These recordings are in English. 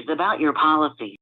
about your policy.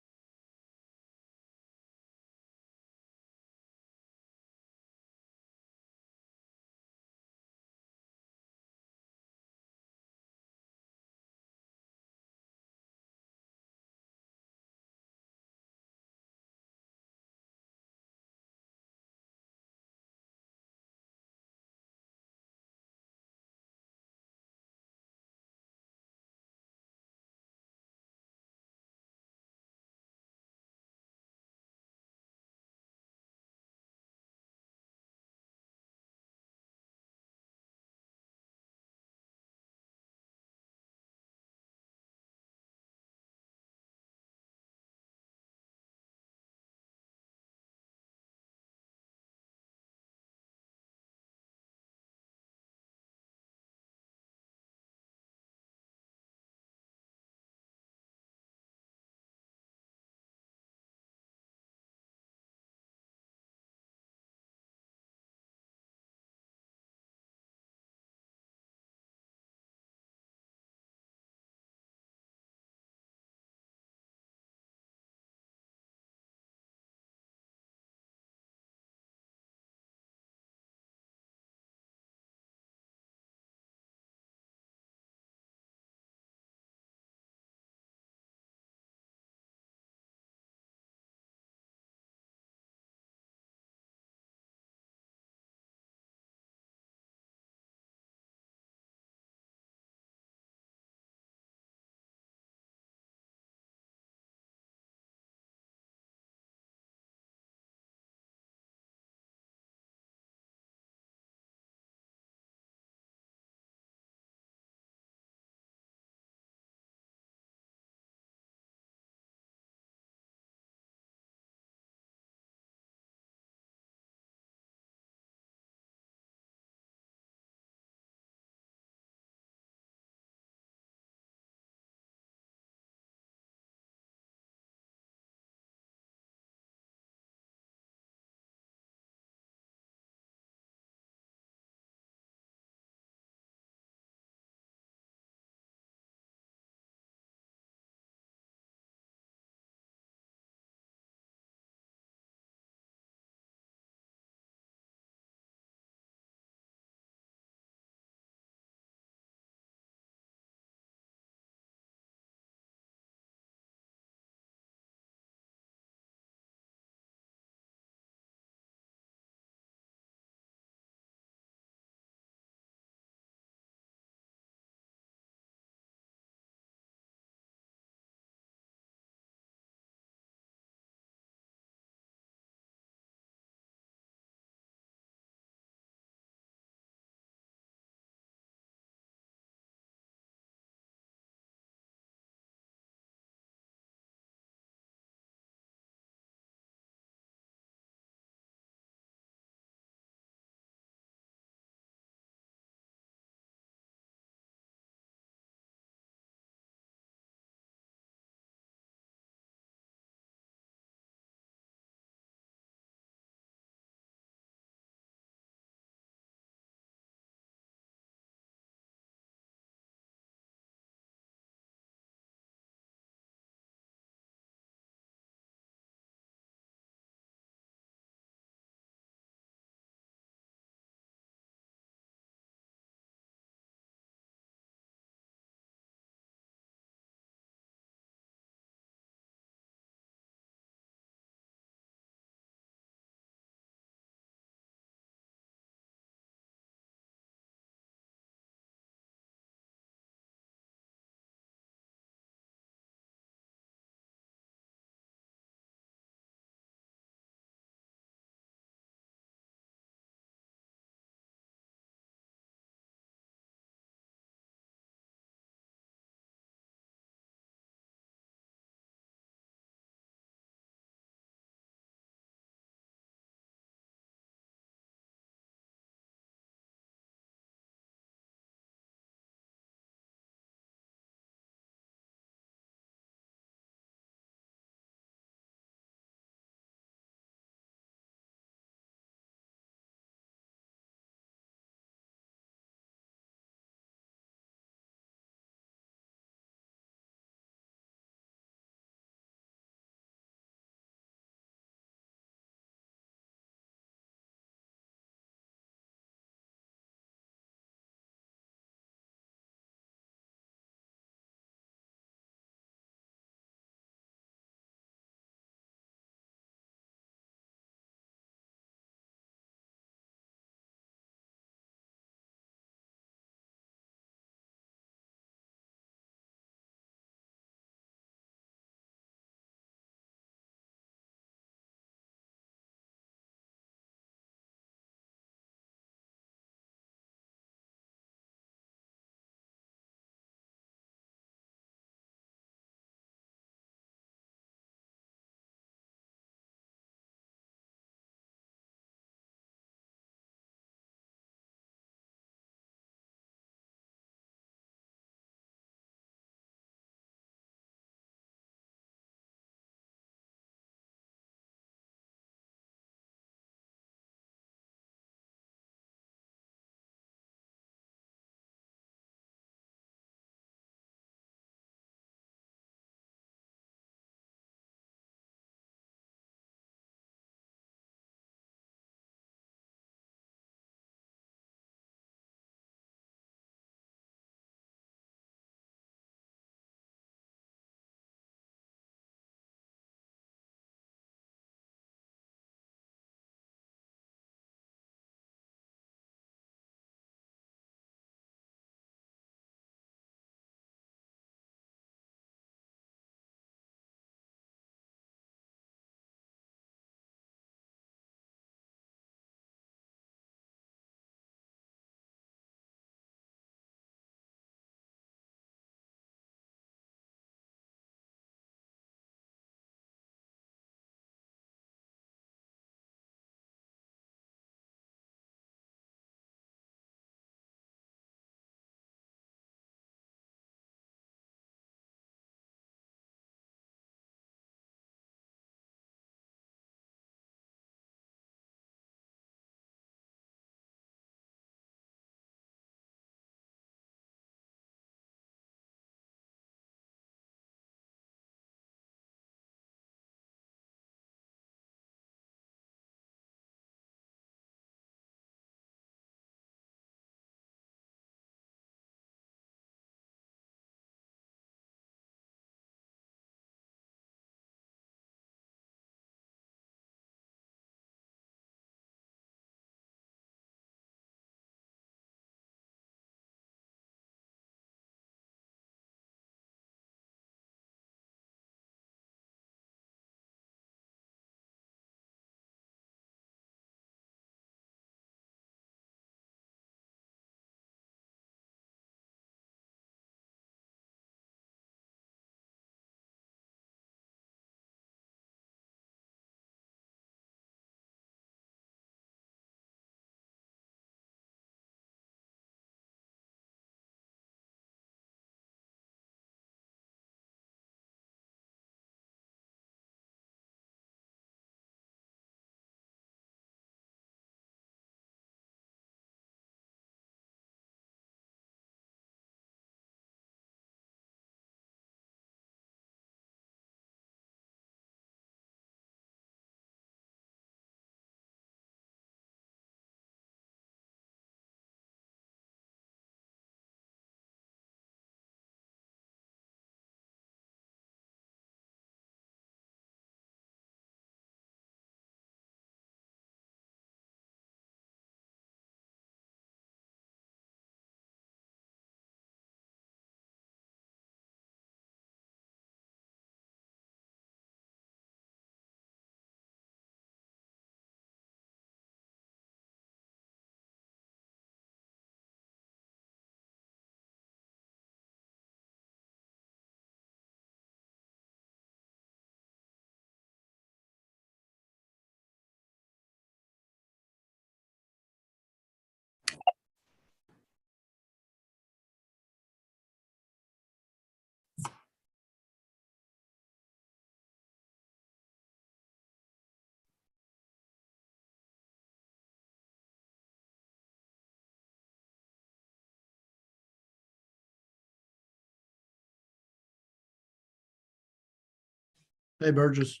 Hey, Burgess.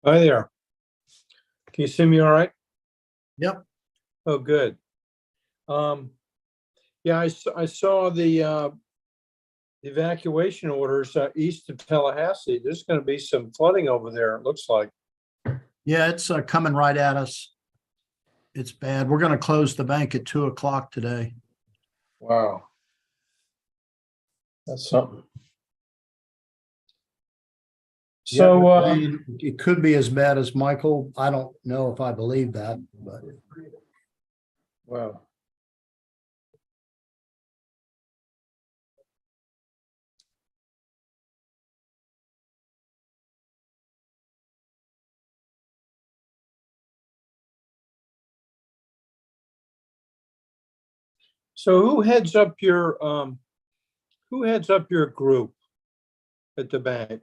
Hi there. Can you see me all right? Yep. Oh, good. Um, yeah, I saw the evacuation orders east of Tallahassee. There's going to be some flooding over there, it looks like. Yeah, it's coming right at us. It's bad. We're going to close the bank at 2 o'clock today. Wow. That's something. So, It could be as bad as Michael. I don't know if I believe that, but wow. So who heads up your group at the bank?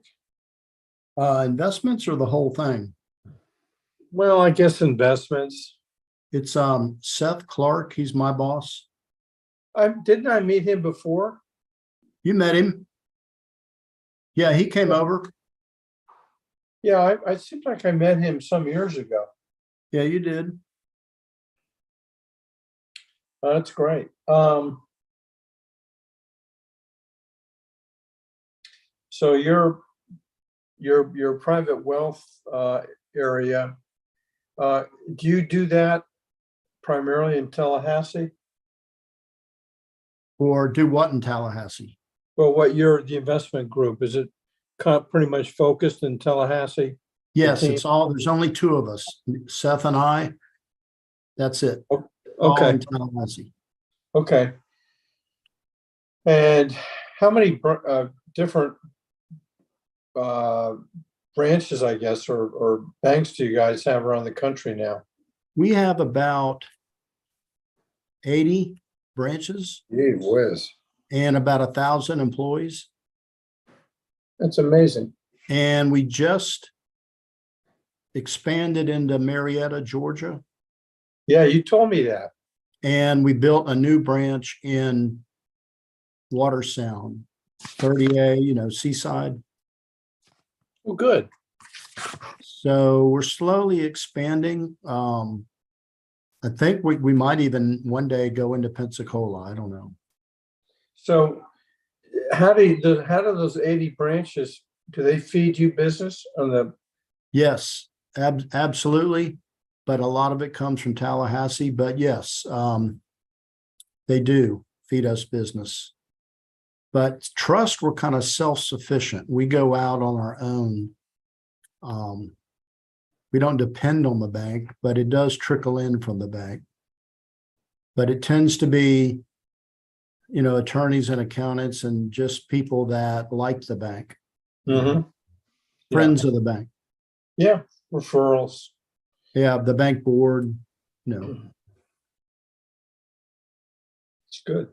investments are the whole thing. Well, I guess investments. It's Seth Clark. He's my boss. Didn't I meet him before? You met him. Yeah, he came over. Yeah, I seemed like I met him some years ago. Yeah, you did. That's great. So your private wealth area, do you do that primarily in Tallahassee? Or do what in Tallahassee? Well, the investment group, is it pretty much focused in Tallahassee? Yes, team? there's only two of us, Seth and I. That's it. All Okay, in Tallahassee. okay. And how many different branches, I guess, or banks do you guys have around the country now? We have about 80 branches Gee whiz. and about 1,000 employees. That's amazing. And we just expanded into Marietta, Georgia. Yeah, you told me that. And we built a new branch in Water Sound, 30A, Seaside. Well, good. So we're slowly expanding. I think we might even one day go into Pensacola. I don't know. So how do those 80 branches, do they feed you business on the? Yes, absolutely. But a lot of it comes from Tallahassee. But yes, they do feed us business. But trust, we're kind of self-sufficient. We go out on our own. We don't depend on the bank, but it does trickle in from the bank. But it tends to be, attorneys and accountants and just people that like the bank, friends of the bank. Yeah, referrals. Yeah, the bank board, It's good.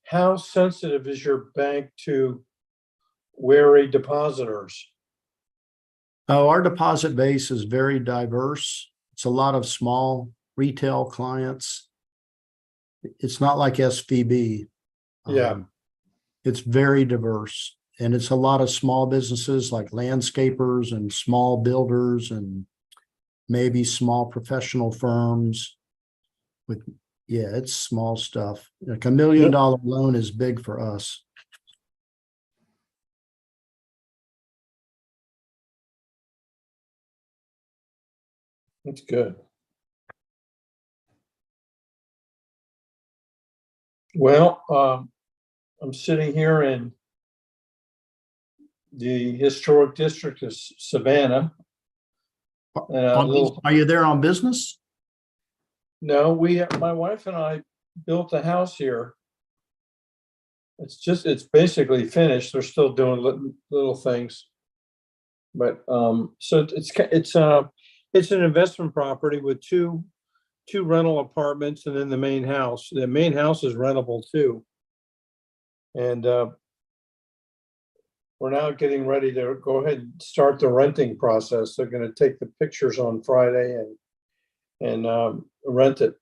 How sensitive is your bank to wary depositors? Oh, our deposit base is very diverse. It's a lot of small retail clients. It's not like SVB. Yeah. It's very diverse. And it's a lot of small businesses like landscapers and small builders and maybe small professional firms it's small stuff. Like $1 million loan is big for us. That's good. Well, I'm sitting here in the historic district of Savannah. Are you there on business? No, my wife and I built a house here. It's basically finished. They're still doing little things, but so it's an investment property with two rental apartments and then the main house. The main house is rentable too, and we're now getting ready to go ahead and start the renting process. They're going to take the pictures on Friday and rent it.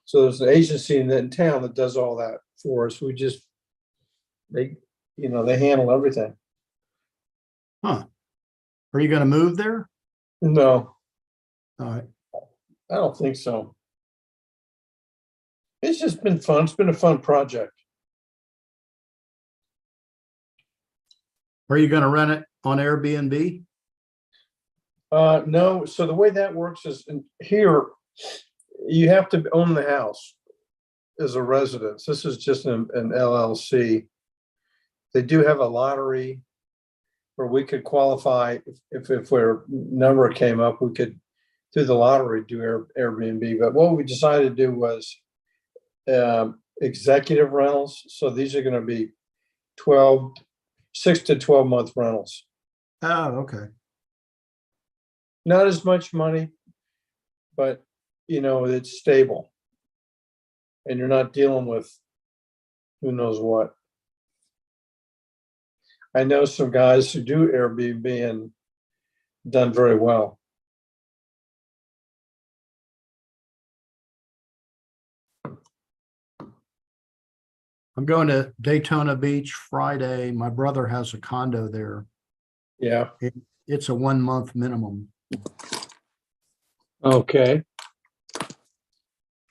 So there's an agency in town that does all that for us. We just They, they handle everything. Huh. Are you gonna move there? No, All right. I don't think so. It's just been fun. It's been a fun project. Are you gonna rent it on Airbnb? No, so the way that works is here, you have to own the house as a residence. This is just an LLC. They do have a lottery where we could qualify if our number came up, we could through the lottery do Airbnb. But what we decided to do was executive rentals. So these are going to be 6 to 12 month rentals. Oh, okay. Not as much money, but it's stable. And you're not dealing with who knows what. I know some guys who do Airbnb and done very well. I'm going to Daytona Beach Friday. My brother has a condo there. Yeah. It's a 1 month minimum. Okay.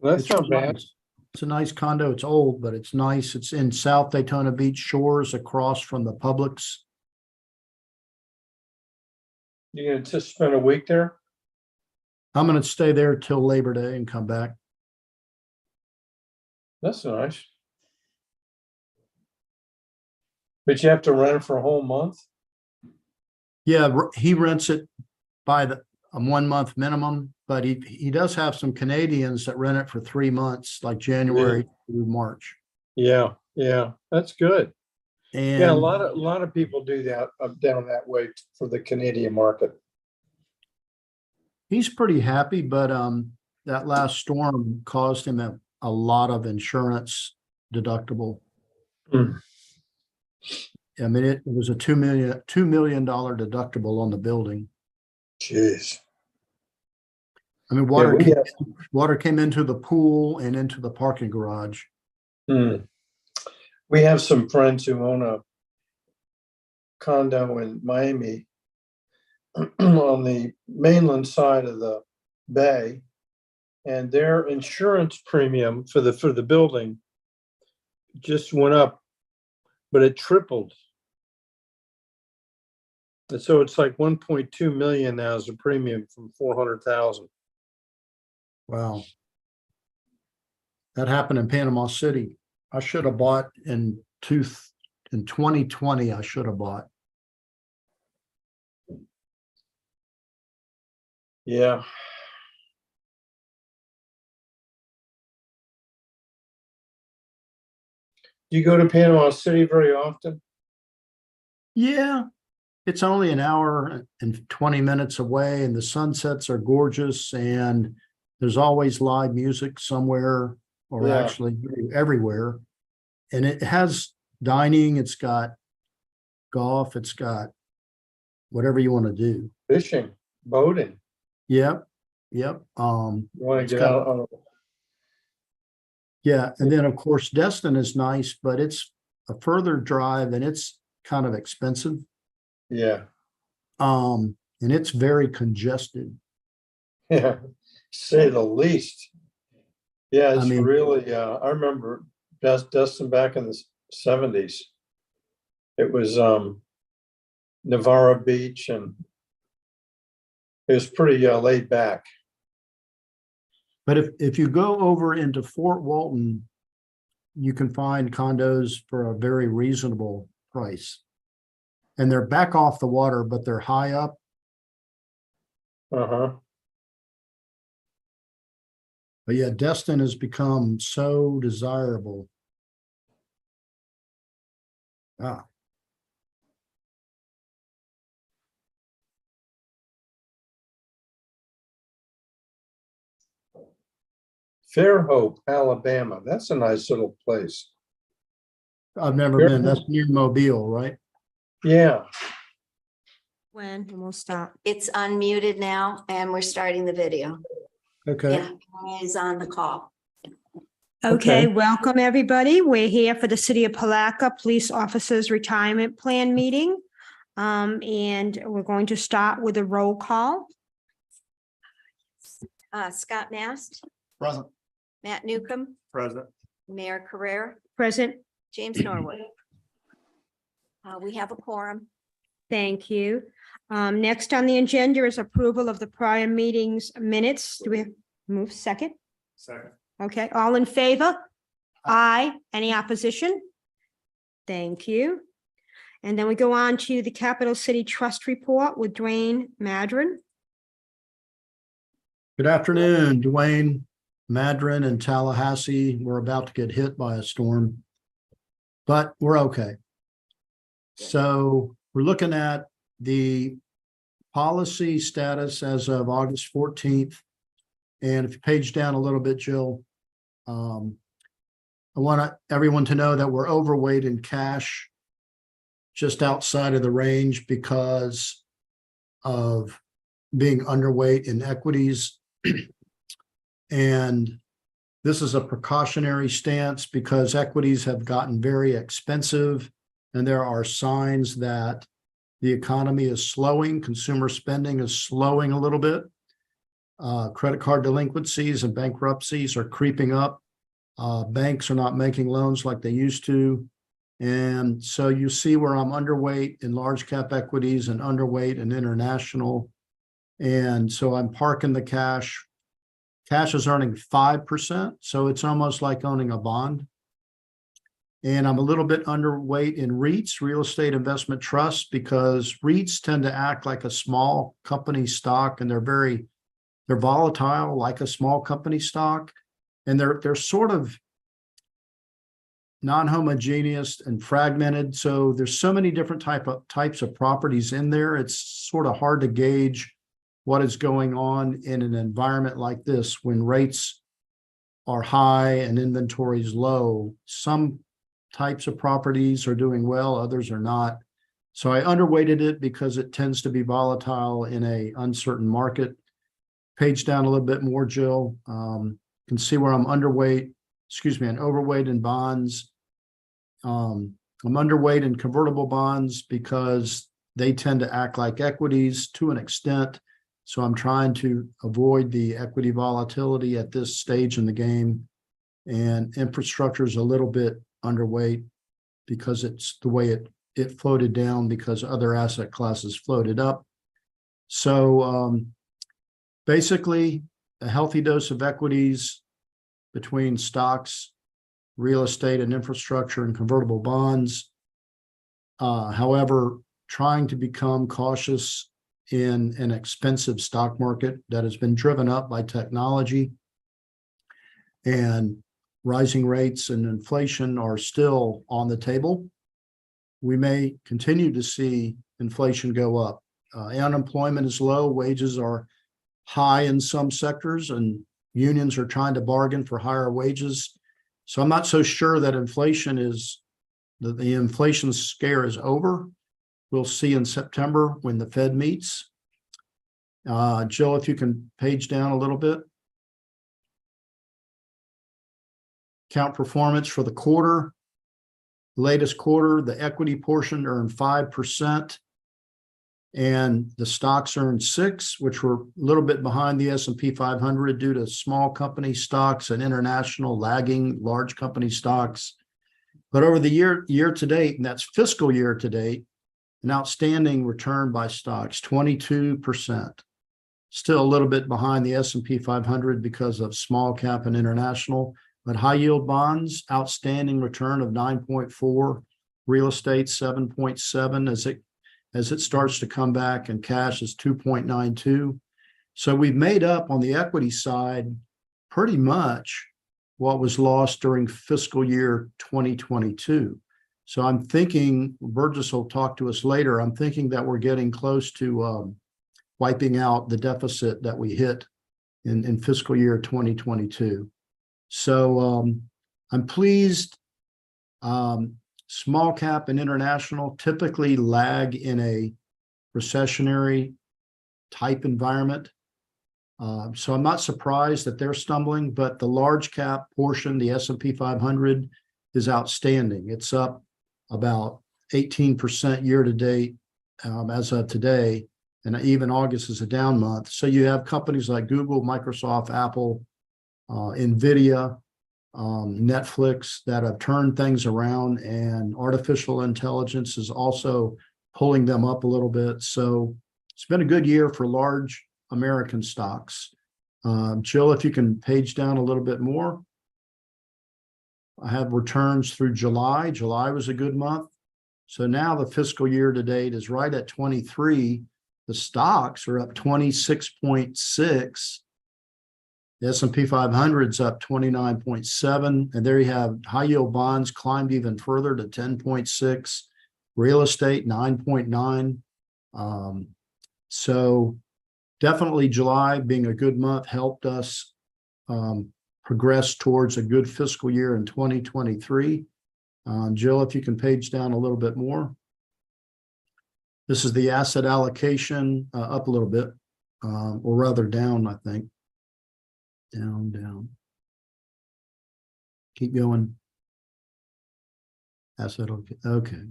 Well, that's It's not bad. nice. It's a nice condo. It's old, but it's nice. It's in South Daytona Beach Shores across from the Publix. You're going to just spend a week there? I'm going to stay there till Labor Day and come back. That's nice. But you have to rent it for a whole month? Yeah, he rents it by a 1 month minimum, but he does have some Canadians that rent it for 3 months, like January through March. Yeah, that's good. And Yeah, a lot of people do that down that way for the Canadian market. he's pretty happy, but that last storm caused him a lot of insurance deductible. Mm. I mean, it was a $2 million deductible on the building. Jeez. I mean, water came into the pool and into the parking garage. We have some friends who own a condo in Miami on the mainland side of the bay, and their insurance premium for the building just went up, but it tripled. And so it's like 1.2 million now as a premium from 400,000. Wow. That happened in Panama City. I should have bought in 2020, I should have bought. Yeah. Do you go to Panama City very often? Yeah, it's only an hour and 20 minutes away, and the sunsets are gorgeous, and there's always live music somewhere, or Yeah. actually everywhere. And it has dining, it's got golf, it's got whatever you want to do. Fishing, boating. Yep. You want to It's get got- out on Yeah, and then of course Destin is nice, but it's a further drive and it's kind of expensive. yeah. And it's very congested. Yeah, say the least. Yeah, it's I mean- really, I remember Dustin back in the 70s. It was Navarro Beach, and it was pretty laid back. But if you go over into Fort Walton, you can find condos for a very reasonable price. And they're back off the water, but they're high up. Uh-huh. But yeah, Destin has become so desirable. Ah, Fairhope, Alabama. That's a nice little place. I've never Fair- been. That's near Mobile, right? Yeah. When, and we'll stop. It's unmuted now and we're starting the video. Okay. Yeah, Tony is on the call. Okay, Okay. welcome, everybody. We're here for the City of Palatka Police Officers Retirement Plan meeting. And we're going to start with a roll call. Scott Mast, Present. Matt Newcomb, Present. Mayor Carrera, Present. James Norwood. We have a quorum. Thank you. Next on the agenda is approval of the prior meetings minutes. Do we move second? Second. Okay, all in favor? Aye. Any opposition? Thank you. And then we go on to the Capital City Trust Report with Dwayne Madron. Good afternoon, Dwayne. Madron and Tallahassee. We're about to get hit by a storm, but we're okay. So we're looking at the policy status as of August 14th. And if you page down a little bit, Jill, I want everyone to know that we're overweight in cash, just outside of the range because of being underweight in equities. And this is a precautionary stance because equities have gotten very expensive and there are signs that the economy is slowing, consumer spending is slowing a little bit. Credit card delinquencies and bankruptcies are creeping up. Banks are not making loans like they used to. And so you see where I'm underweight in large cap equities and underweight in international. And so I'm parking the cash. Cash is earning 5%, so it's almost like owning a bond. And I'm a little bit underweight in REITs, real estate investment trusts, because REITs tend to act like a small company stock, and they're volatile like a small company stock, and they're sort of non-homogeneous and fragmented. So there's so many different types of properties in there. It's sort of hard to gauge what is going on in an environment like this when rates are high and inventory is low. Some types of properties are doing well, others are not. So I underweighted it because it tends to be volatile in a uncertain market. Page down a little bit more, Jill. You can see where I'm overweight in bonds. I'm underweight in convertible bonds because they tend to act like equities to an extent. So I'm trying to avoid the equity volatility at this stage in the game. And infrastructure is a little bit underweight because it's the way it floated down because other asset classes floated up. So basically a healthy dose of equities between stocks, real estate and infrastructure and convertible bonds. However, trying to become cautious in an expensive stock market that has been driven up by technology, and rising rates and inflation are still on the table. We may continue to see inflation go up. Unemployment is low, wages are high in some sectors, and unions are trying to bargain for higher wages. So I'm not so sure that the inflation scare is over. We'll see in September when the Fed meets. Jill, if you can page down a little bit. Count performance for the quarter. Latest quarter, the equity portion earned 5%. And the stocks earned 6%, which were a little bit behind the S&P 500 due to small company stocks and international lagging large company stocks. But over the year to date, and that's fiscal year to date, an outstanding return by stocks, 22%. Still a little bit behind the S&P 500 because of small cap and international, but high yield bonds, outstanding return of 9.4, real estate 7.7 as it starts to come back, and cash is 2.92. So we've made up on the equity side pretty much what was lost during fiscal year 2022. So I'm thinking, Burgess will talk to us later, I'm thinking that we're getting close to wiping out the deficit that we hit in fiscal year 2022. So I'm pleased. Small cap and international typically lag in a recessionary type environment. So I'm not surprised that they're stumbling, but the large cap portion, the S&P 500, is outstanding. It's up about 18% year to date as of today. And even August is a down month. So you have companies like Google, Microsoft, Apple, NVIDIA, Netflix that have turned things around, and artificial intelligence is also pulling them up a little bit. So it's been a good year for large American stocks. Jill, if you can page down a little bit more. I have returns through July. July was a good month. So now the fiscal year to date is right at 23. The stocks are up 26.6. The S&P 500 is up 29.7. And there you have high yield bonds climbed even further to 10.6. Real estate 9.9. So definitely July being a good month helped us progress towards a good fiscal year in 2023. Jill, if you can page down a little bit more. This is the asset allocation up a little bit, or rather down, I think. Down. Keep going. Asset, okay.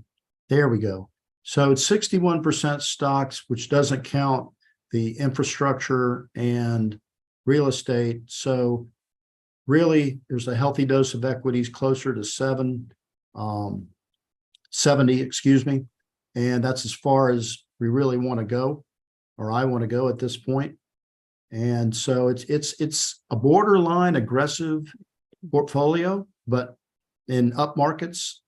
There we go. So it's 61% stocks, which doesn't count the infrastructure and real estate. So really, there's a healthy dose of equities closer to 70, excuse me. And that's as far as we really want to go, or I want to go at this point. And so it's a borderline aggressive portfolio, but in up markets,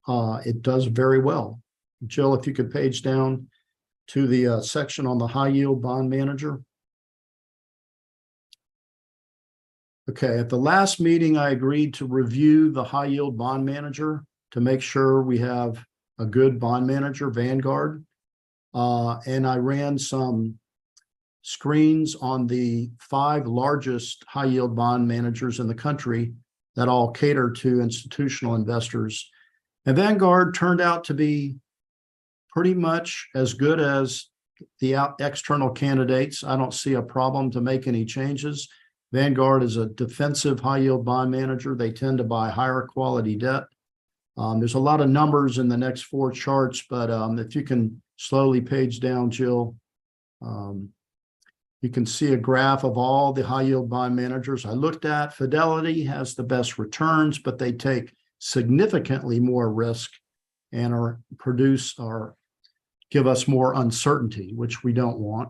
it does very well. Jill, if you could page down to the section on the high yield bond manager. Okay, at the last meeting, I agreed to review the high yield bond manager to make sure we have a good bond manager, Vanguard. And I ran some screens on the 5 largest high yield bond managers in the country that all cater to institutional investors. And Vanguard turned out to be pretty much as good as the external candidates. I don't see a problem to make any changes. Vanguard is a defensive high yield bond manager. They tend to buy higher quality debt. There's a lot of numbers in the next 4 charts, but if you can slowly page down, Jill, you can see a graph of all the high yield bond managers I looked at. Fidelity has the best returns, but they take significantly more risk and give us more uncertainty, which we don't want.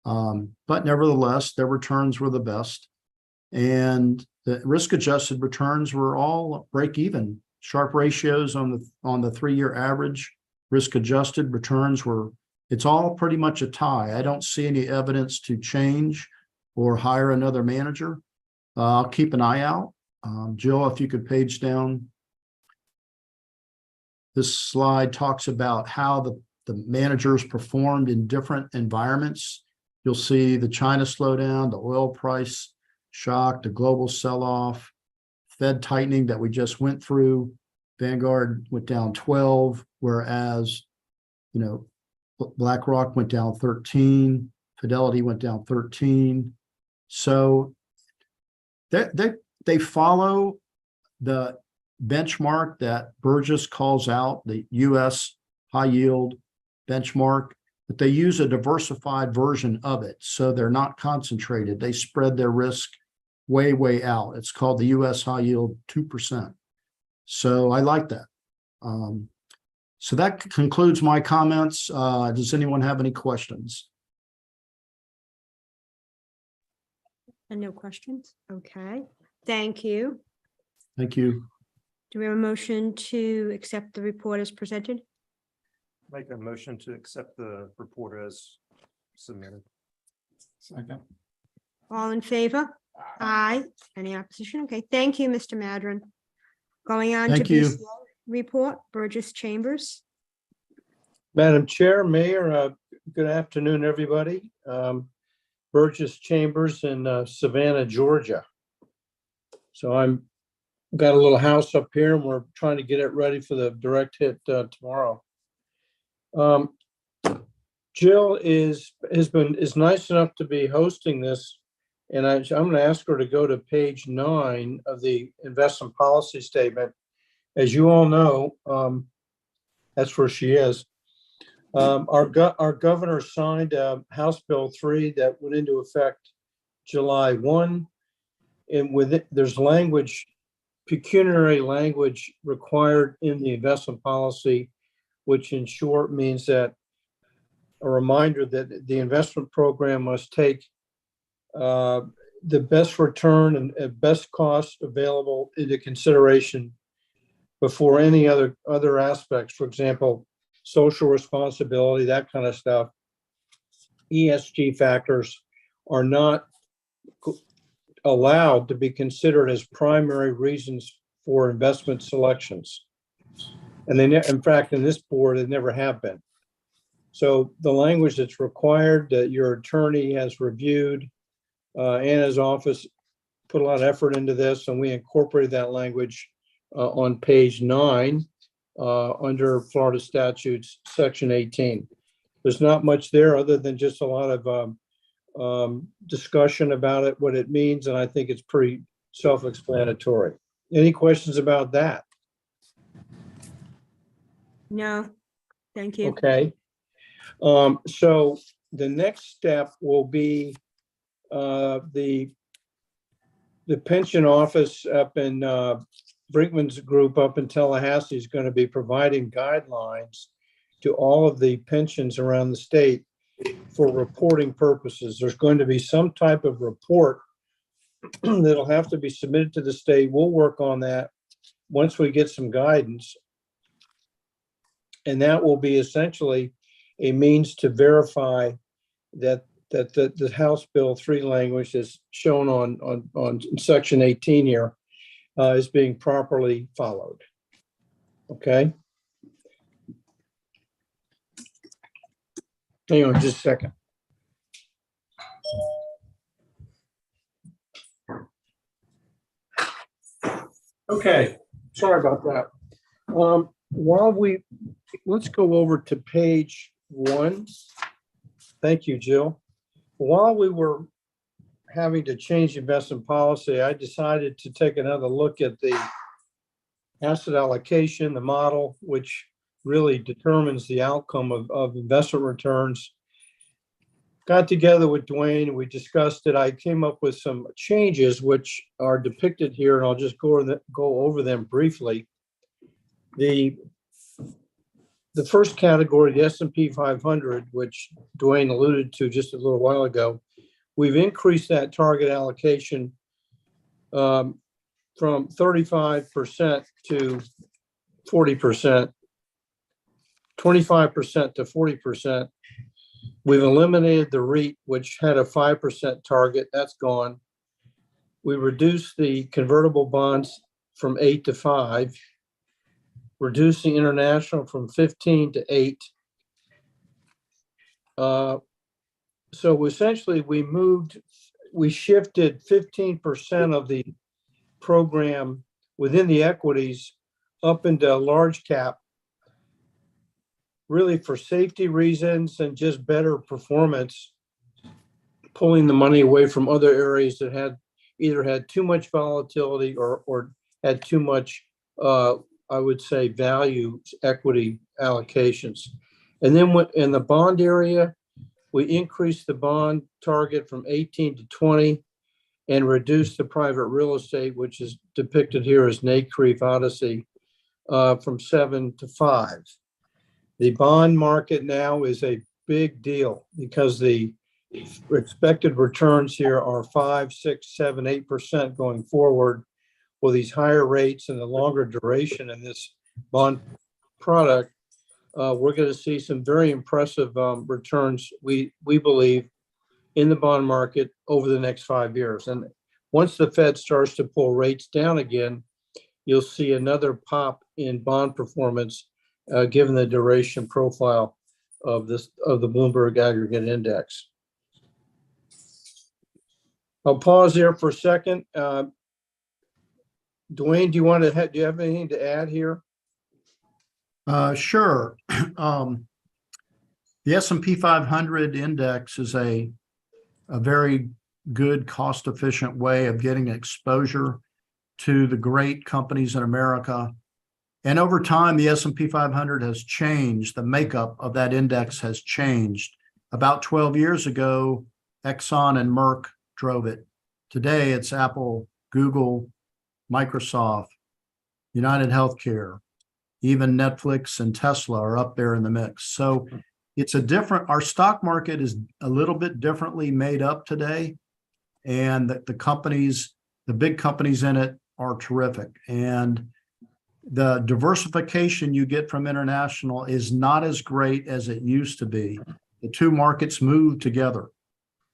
But nevertheless, their returns were the best. And the risk-adjusted returns were all break even. Sharp ratios on the 3-year average, risk-adjusted returns were, it's all pretty much a tie. I don't see any evidence to change or hire another manager. I'll keep an eye out. Jill, if you could page down. This slide talks about how the managers performed in different environments. You'll see the China slowdown, the oil price shock, the global sell-off, Fed tightening that we just went through. Vanguard went down 12, whereas, BlackRock went down 13, Fidelity went down 13. So they follow the benchmark that Burgess calls out, the US high yield benchmark, but they use a diversified version of it. So they're not concentrated. They spread their risk way out. It's called the US high yield 2%. So I like that. So that concludes my comments. Does anyone have any questions? And no questions? Okay, thank you. Thank you. Do we have a motion to accept the report as presented? Make a motion to accept the report as submitted. Second. All in favor? Aye. Any opposition? Okay, thank you, Mr. Madron. Going on to Thank you. BCA report, Burgess Chambers. Madam Chair, Mayor, good afternoon, everybody. Burgess Chambers in Savannah, Georgia. So got a little house up here and we're trying to get it ready for the direct hit tomorrow. Jill is nice enough to be hosting this And I'm going to ask her to go to page 9 of the investment policy statement. As you all know, that's where she is. Our governor signed House Bill 3 that went into effect July 1. And with it, there's language, pecuniary language required in the investment policy, which in short means that a reminder that the investment program must take the best return and best cost available into consideration before any other aspects, for example, social responsibility, that kind of stuff. ESG factors are not allowed to be considered as primary reasons for investment selections. And in fact, in this board, they never have been. So the language that's required that your attorney has reviewed, Anna's office put a lot of effort into this, and we incorporated that language on page 9 under Florida statutes, section 18. There's not much there other than just a lot of discussion about it, what it means, and I think it's pretty self-explanatory. Any questions about that? No, thank you. Okay. So the next step will be the pension office up in Brinkman's group up in Tallahassee is going to be providing guidelines to all of the pensions around the state for reporting purposes. There's going to be some type of report that'll have to be submitted to the state. We'll work on that once we get some guidance. And that will be essentially a means to verify that the House Bill 3 language is shown on section 18 here is being properly followed. Okay. Hang on just a second. Okay, sorry about that. Let's go over to page 1. Thank you, Jill. While we were having to change investment policy, I decided to take another look at the asset allocation, the model, which really determines the outcome of investment returns. Got together with Dwayne, we discussed it. I came up with some changes which are depicted here, and I'll just go over them briefly. The first category, the S&P 500, which Dwayne alluded to just a little while ago, we've increased that target allocation from 35% to 40%, 25% to 40%. We've eliminated the REIT, which had a 5% target. That's gone. We reduced the convertible bonds from 8 to 5, reducing international from 15 to 8. So essentially we shifted 15% of the program within the equities up into large cap, really for safety reasons and just better performance, pulling the money away from other areas that had either too much volatility or had too much, I would say, value equity allocations. And then in the bond area, we increased the bond target from 18 to 20 and reduced the private real estate, which is depicted here as NCREIF Odyssey, from 7 to 5. The bond market now is a big deal because the expected returns here are 5, 6, 7, 8% going forward. With these higher rates and the longer duration in this bond product, we're going to see some very impressive returns, we believe, in the bond market over the next 5 years. And once the Fed starts to pull rates down again, you'll see another pop in bond performance given the duration profile of the Bloomberg Aggregate Index. I'll pause there for a second. Dwayne, do you have anything to add here? Sure. The S&P 500 index is a very good, cost-efficient way of getting exposure to the great companies in America. And over time, the S&P 500 has changed. The makeup of that index has changed. About 12 years ago, Exxon and Merck drove it. Today, it's Apple, Google, Microsoft, United Healthcare, even Netflix and Tesla are up there in the mix. So it's our stock market is a little bit differently made up today. And the big companies in it are terrific. And the diversification you get from international is not as great as it used to be. The two markets move together.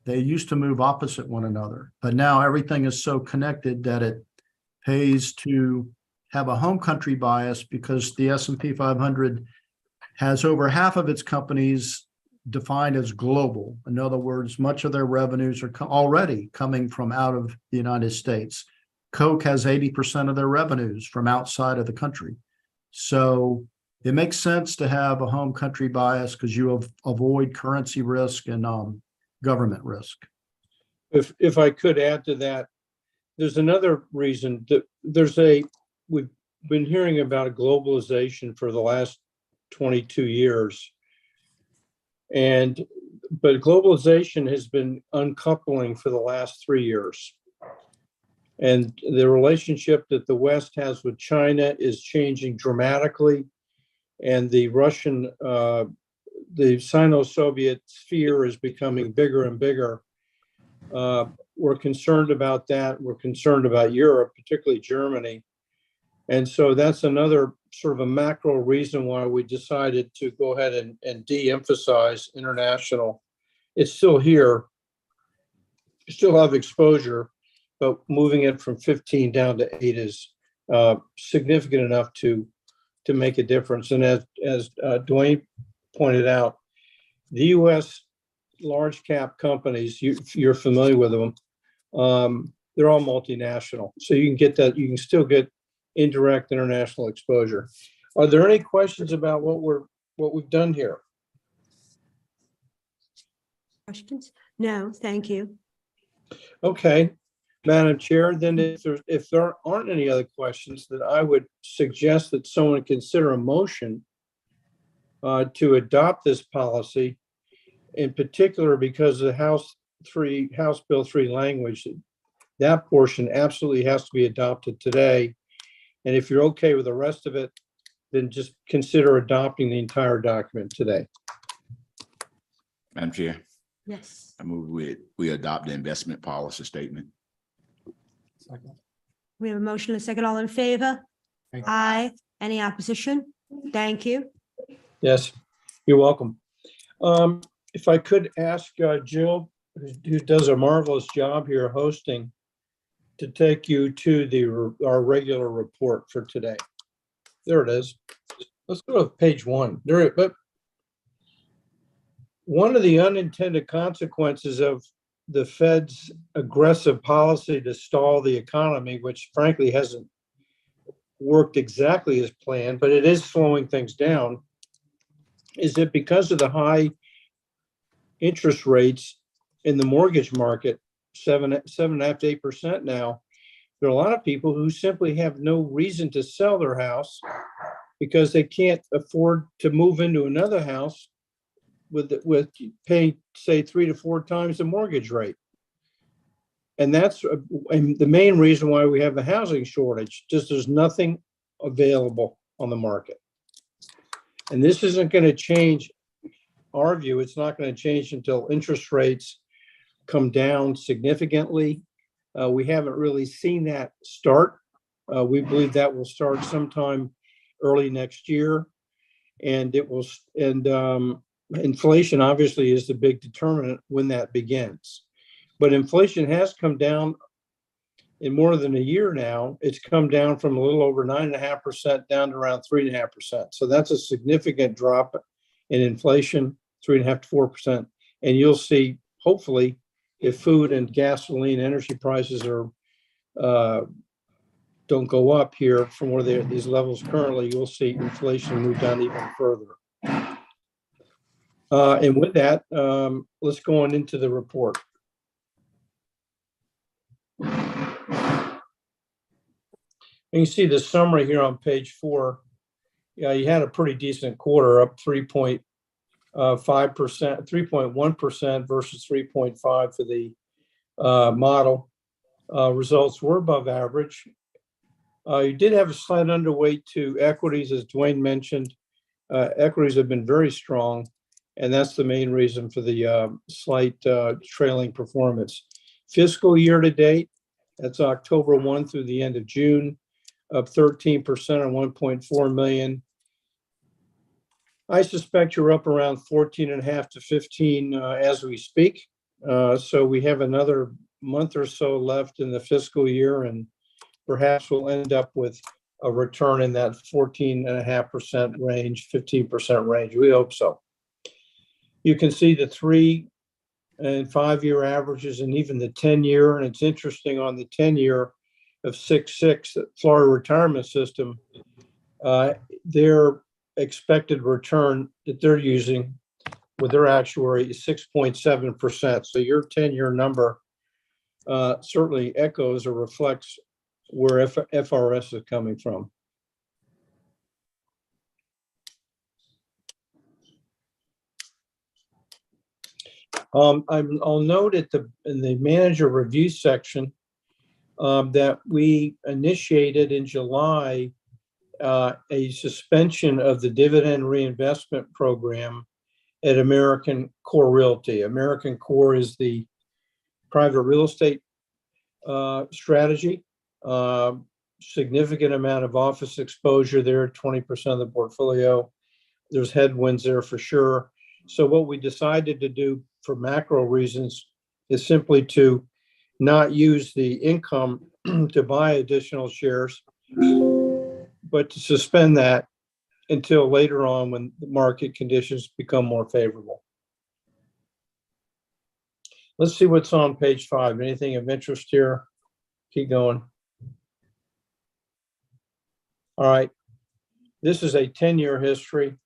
They used to move opposite one another, but now everything is so connected that it pays to have a home country bias because the S&P 500 has over half of its companies defined as global. In other words, much of their revenues are already coming from out of the United States. Coke has 80% of their revenues from outside of the country. So it makes sense to have a home country bias because you avoid currency risk and government risk. If I could add to that, there's another reason that we've been hearing about globalization for the last 22 years. But globalization has been uncoupling for the last 3 years. And the relationship that the West has with China is changing dramatically. And the the Sino-Soviet sphere is becoming bigger and bigger. We're concerned about that. We're concerned about Europe, particularly Germany. And so that's another sort of a macro reason why we decided to go ahead and de-emphasize international. It's still here. You still have exposure, but moving it from 15 down to 8 is significant enough to make a difference. And as Dwayne pointed out, the U.S. large cap companies, you're familiar with them, they're all multinational. So you can get that, you can still get indirect international exposure. Are there any questions about what we've done here? Questions? No, thank you. Okay, Madam Chair, then if there aren't any other questions, then I would suggest that someone consider a motion to adopt this policy, in particular because of the House Bill 3 language. That portion absolutely has to be adopted today. And if you're okay with the rest of it, then just consider adopting the entire document today. Madam Chair, Yes. I move we adopt the investment policy statement. We have a motion and a second. All in favor? Aye. Any opposition? Thank you. Yes, you're welcome. If I could ask Jill, who does a marvelous job here hosting, to take you to our regular report for today. There it is. Let's go to page 1. But one of the unintended consequences of the Fed's aggressive policy to stall the economy, which frankly hasn't worked exactly as planned, but it is slowing things down, is that because of the high interest rates in the mortgage market, 7.5% to 8% now, there are a lot of people who simply have no reason to sell their house because they can't afford to move into another house with paying, say, 3 to 4 times the mortgage rate. And that's the main reason why we have a housing shortage. Just there's nothing available on the market. And this isn't going to change our view. It's not going to change until interest rates come down significantly. We haven't really seen that start. We believe that will start sometime early next year. And inflation obviously is the big determinant when that begins. But inflation has come down in more than a year now. It's come down from a little over 9.5% down to around 3.5%. So that's a significant drop in inflation, 3.5% to 4%. And you'll see, hopefully, if food and gasoline energy prices don't go up here from where these levels currently, you'll see inflation move down even further. And with that, let's go on into the report. You can see the summary here on page 4. Yeah, you had a pretty decent quarter, up 3.5%, 3.1% versus 3.5 for the model. Results were above average. You did have a slight underweight to equities, as Dwayne mentioned. Equities have been very strong, and that's the main reason for the slight trailing performance. Fiscal year to date, that's October 1 through the end of June, up 13% on 1.4 million. I suspect you're up around 14.5 to 15 as we speak. So we have another month or so left in the fiscal year, and perhaps we'll end up with a return in that 14.5% range, 15% range. We hope so. You can see the 3 and 5 year averages and even the 10-year. And it's interesting on the 10-year of 6.6, Florida retirement system, their expected return that they're using with their actuary is 6.7%. So your 10-year number certainly echoes or reflects where FRS is coming from. I'll note in the manager review section that we initiated in July a suspension of the dividend reinvestment program at American Core Realty. American Core is the private real estate strategy. Significant amount of office exposure there, 20% of the portfolio. There's headwinds there for sure. So what we decided to do for macro reasons is simply to not use the income to buy additional shares, but to suspend that until later on when the market conditions become more favorable. Let's see what's on page 5. Anything of interest here? Keep going. All right. This is a 10-year history.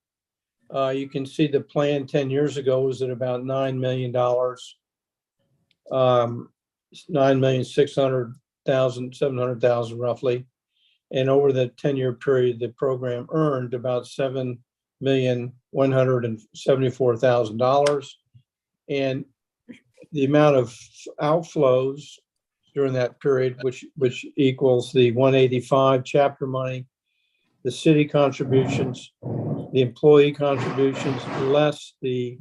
You can see the plan 10 years ago was at about $9 million, 9,600,000, 700,000 roughly. And over the 10-year period, the program earned about $7,174,000. And the amount of outflows during that period, which equals the 185 chapter money, the city contributions, the employee contributions, less the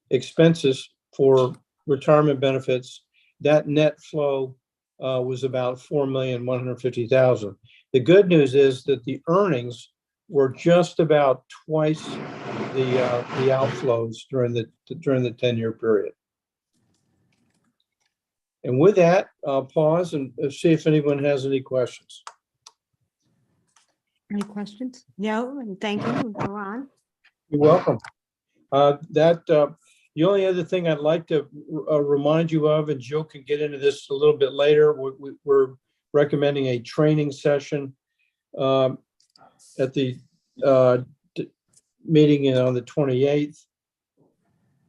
expenses for retirement benefits, that net flow was about $4,150,000. The good news is that the earnings were just about twice the outflows during the 10-year period. And with that, I'll pause and see if anyone has any questions. Any questions? No, and thank you. We'll go on. You're welcome. The only other thing I'd like to remind you of, and Jill can get into this a little bit later, we're recommending a training session at the meeting on the 28th.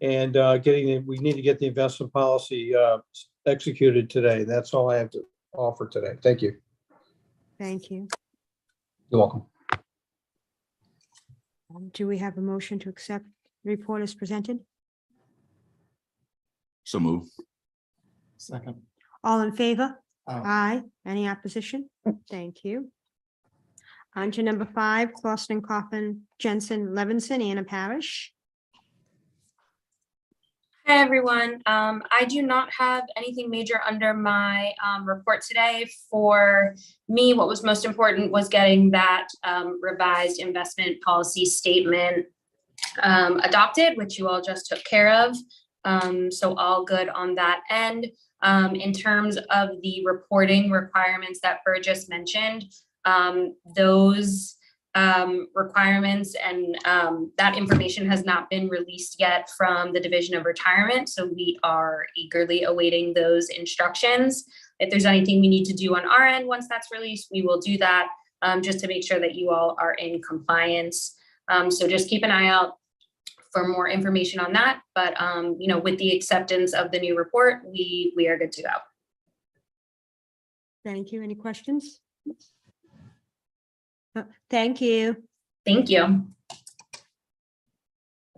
And we need to get the investment policy executed today. That's all I have to offer today. Thank you. Thank you. You're welcome. Do we have a motion to accept the report as presented? So move. Second. All in favor? Aye. Aye. Any opposition? Thank you. On to number 5, Clausen, Coffin, Jensen, Levinson, Anna Parish. Hi, everyone. I do not have anything major under my report today. For me, what was most important was getting that revised investment policy statement adopted, which you all just took care of. So all good on that end. In terms of the reporting requirements that Burgess mentioned, those requirements and that information has not been released yet from the Division of Retirement. So we are eagerly awaiting those instructions. If there's anything we need to do on our end, once that's released, we will do that just to make sure that you all are in compliance. So just keep an eye out for more information on that. But, with the acceptance of the new report, we are good to go. Thank you. Any questions? Thank you. Thank you.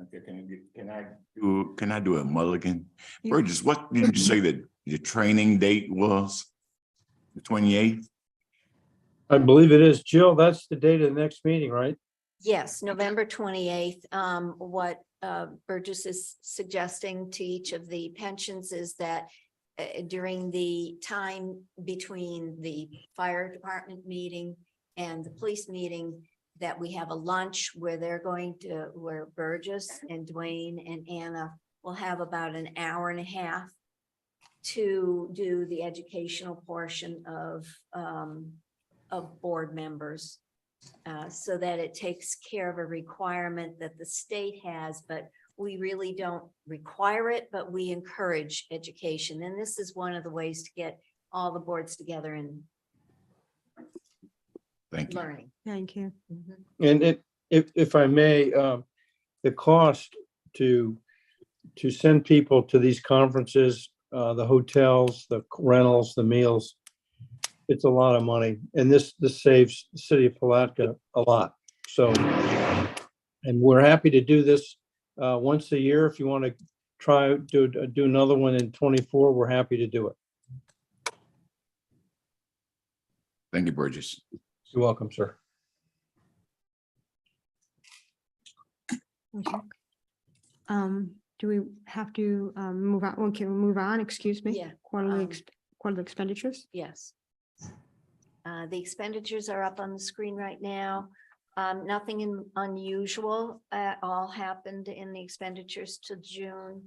Okay, can I do a mulligan? You- Burgess, what did you say that the training date was? The 28th? I believe it is. Jill, that's the date of the next meeting, right? Yes, November 28th. What Burgess is suggesting to each of the pensions is that during the time between the fire department meeting and the police meeting, that we have a lunch where where Burgess and Dwayne and Anna will have about an hour and a half to do the educational portion of board members. So that it takes care of a requirement that the state has, but we really don't require it, but we encourage education. And this is one of the ways to get all the boards together and Thank you. learning. Thank you. And if I may, the cost to send people to these conferences, the hotels, the rentals, the meals, it's a lot of money. And this saves the city of Palatka a lot. So, and we're happy to do this once a year. If you want to try, do another one in 24, we're happy to do it. Thank you, Burgess. You're welcome, sir. Okay. Do we have to move on? Okay, we'll move on, excuse me. Yeah, Quarterly expenditures? Yes. The expenditures are up on the screen right now. Nothing unusual all happened in the expenditures to June.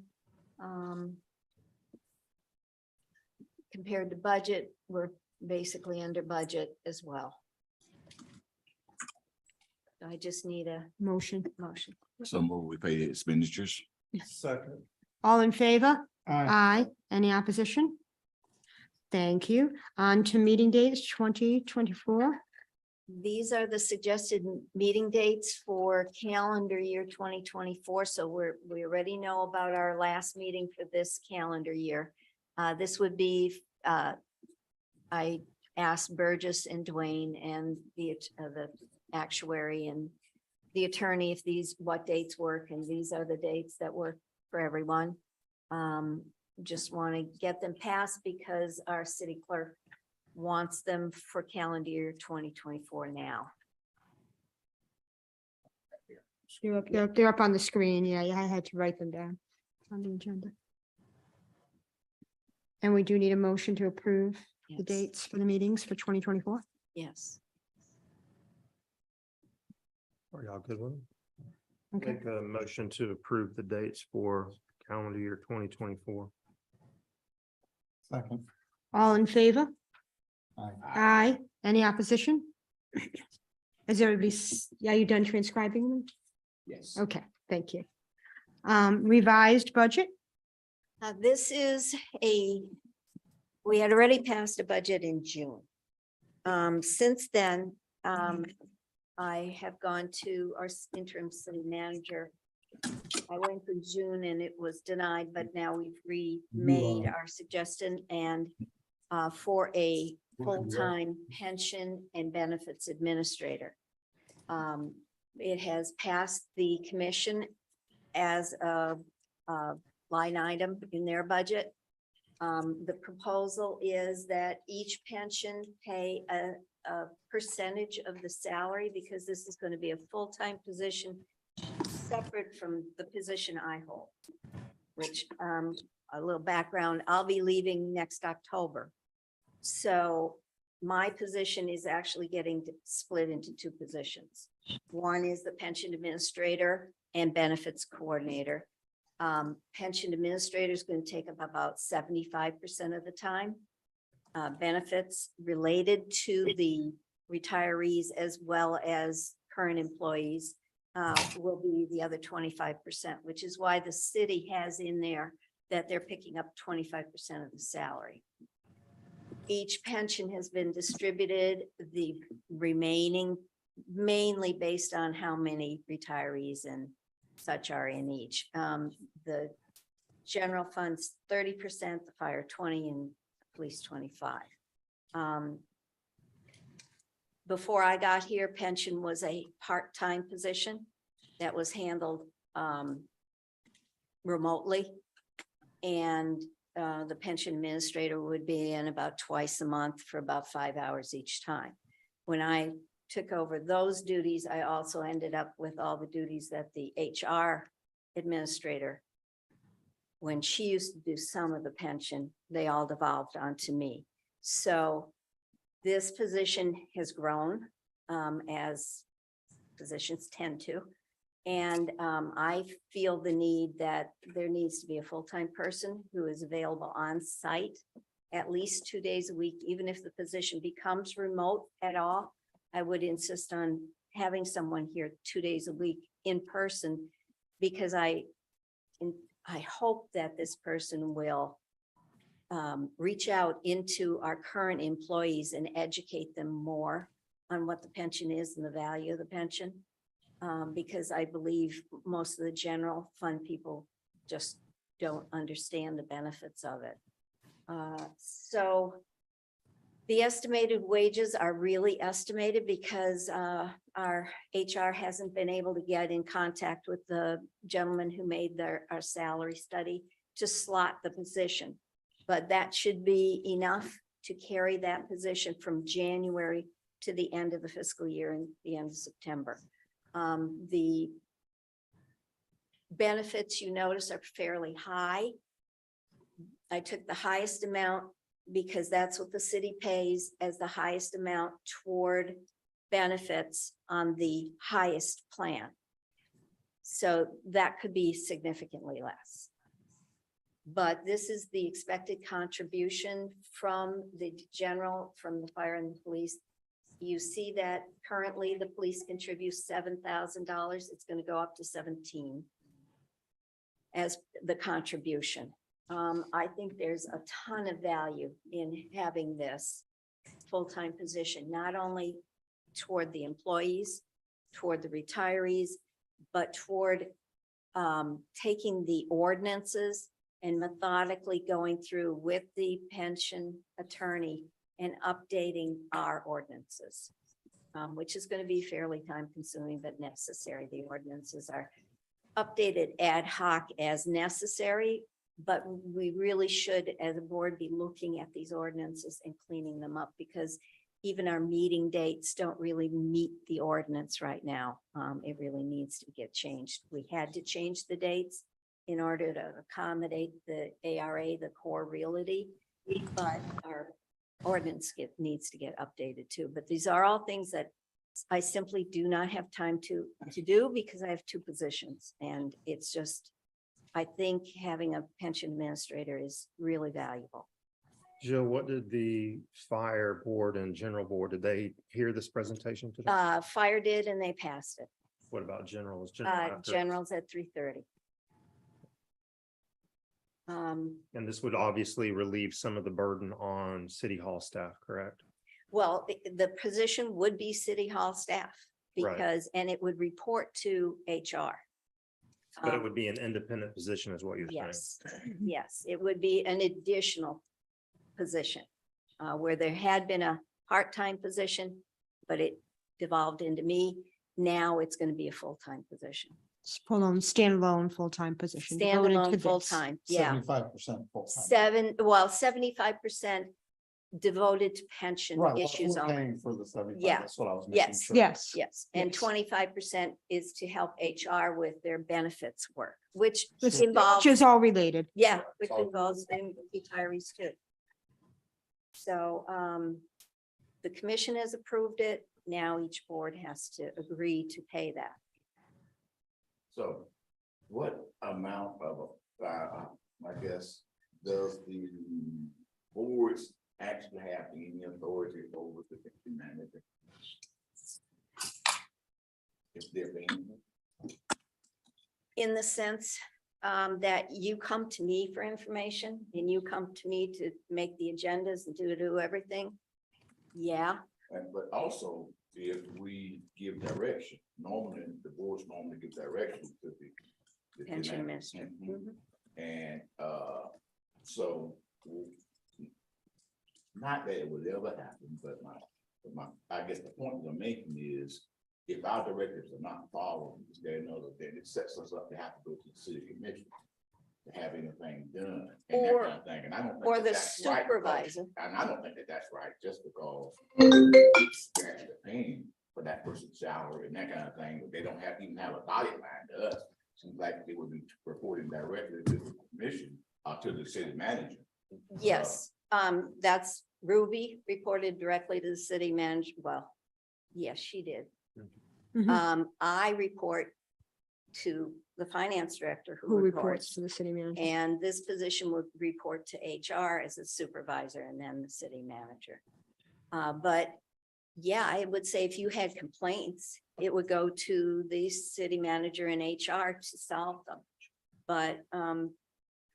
Compared to budget, we're basically under budget as well. So I just need a Motion. motion. So move, we pay the expenditures. Second. All in favor? Aye. Aye. Any opposition? Thank you. On to meeting dates, 2024. These are the suggested meeting dates for calendar year 2024. So we already know about our last meeting for this calendar year. This would be, I asked Burgess and Dwayne and the actuary and the attorney if what dates work, and these are the dates that work for everyone. Just want to get them passed because our city clerk wants them for calendar year 2024 now. They're up on the screen. Yeah, I had to write them down on the agenda. And we do need a motion to approve the Yes. dates for the meetings for 2024. Yes. Are y'all good with it? Okay, Make a motion to approve the dates for calendar year 2024. Second. all in favor? Aye. Aye. Any opposition? Is everybody, are you done transcribing them? Yes. Okay, thank you. Revised budget? This is we had already passed a budget in June. Since then, I have gone to our interim city manager. I went for June and it was denied, but now we've remade our suggestion and for a full-time pension and benefits administrator. It has passed the commission as a line item in their budget. The proposal is that each pension pay a percentage of the salary because this is going to be a full-time position separate from the position I hold, which a little background, I'll be leaving next October. So my position is actually getting split into two positions. One is the pension administrator and benefits coordinator. Pension administrator is going to take up about 75% of the time. Benefits related to the retirees as well as current employees will be the other 25%, which is why the city has in there that they're picking up 25% of the salary. Each pension has been distributed, the remaining mainly based on how many retirees and such are in each. The general fund's 30%, the fire 20%, and police 25%. before I got here, pension was a part-time position that was handled remotely. And the pension administrator would be in about twice a month for about 5 hours each time. When I took over those duties, I also ended up with all the duties that the HR administrator, when she used to do some of the pension, they all devolved onto me. So this position has grown as positions tend to. And I feel the need that there needs to be a full-time person who is available on site at least 2 days a week, even if the position becomes remote at all. I would insist on having someone here 2 days a week in person, because I hope that this person will reach out into our current employees and educate them more on what the pension is and the value of the pension. Because I believe most of the general fund people just don't understand the benefits of it. So the estimated wages are really estimated because our HR hasn't been able to get in contact with the gentleman who made our salary study to slot the position. But that should be enough to carry that position from January to the end of the fiscal year and the end of September. The benefits you notice are fairly high. I took the highest amount because that's what the city pays as the highest amount toward benefits on the highest plan. So that could be significantly less. But this is the expected contribution from the general, from the fire and the police. You see that currently the police contributes $7,000. It's going to go up to 17 as the contribution. I think there's a ton of value in having this full-time position, not only toward the employees, toward the retirees, but toward taking the ordinances and methodically going through with the pension attorney and updating our ordinances, which is going to be fairly time consuming, but necessary. The ordinances are updated ad hoc as necessary, but we really should, as a board, be looking at these ordinances and cleaning them up, because even our meeting dates don't really meet the ordinance right now. It really needs to get changed. We had to change the dates in order to accommodate the ARA, the core realty, but our ordinance needs to get updated too. But these are all things that I simply do not have time to do because I have two positions, and it's just, I think having a pension administrator is really valuable. Jill, what did the fire board and general board, did they hear this presentation today? Fire did, and they passed it. What about general? Is general after? General's at 3:30. And this would obviously relieve some of the burden on city hall staff, correct? Well, the position would be city hall staff Right. because, and it would report to HR. But it would be an independent position is what you're saying. Yes, yes, it would be an additional position where there had been a part-time position, but it devolved into me. Now it's going to be a full-time position. Full-on, standalone, full-time position. devoted to Standalone, this. full-time, yeah. 75% full-time. 75% devoted to pension Right, well, issues we're only. paying for the 75, Yeah. that's what I was making Yes. sure. Yes. Yes, and Yes. 25% is to help HR with their benefits work, which Which involves, is all related. yeah, which So- involves them retirees too. So the commission has approved it. Now each board has to agree to pay that. So what amount of, I guess, does the boards actually have any authority over the pension manager? Is there any? In the sense that you come to me for information and you come to me to make the agendas and do everything. Yeah, But also, if we give direction, normally the boards normally give direction to the pension administrator. Mhm. And so not that it would ever happen, but my I guess the point that I'm making is, if our directives are not followed, is there another, then it sets us up to have to go to the city commission to have anything done and that Or- kind of thing, and I don't think or that the that's right, supervisor. and I don't think that that's right, just because they're actually paying for that person's salary and that kind of thing, but they don't even have a body line to us. Seems like they would be reporting directly to the commission, to the city manager. Yes, that's Ruby reported directly to the city manager. Well, yes, she did. Mhm. I report to the finance director Who reports to the city manager? And this position would report to HR as a supervisor and then the city manager. But yeah, I would say if you had complaints, it would go to the city manager and HR to solve them. But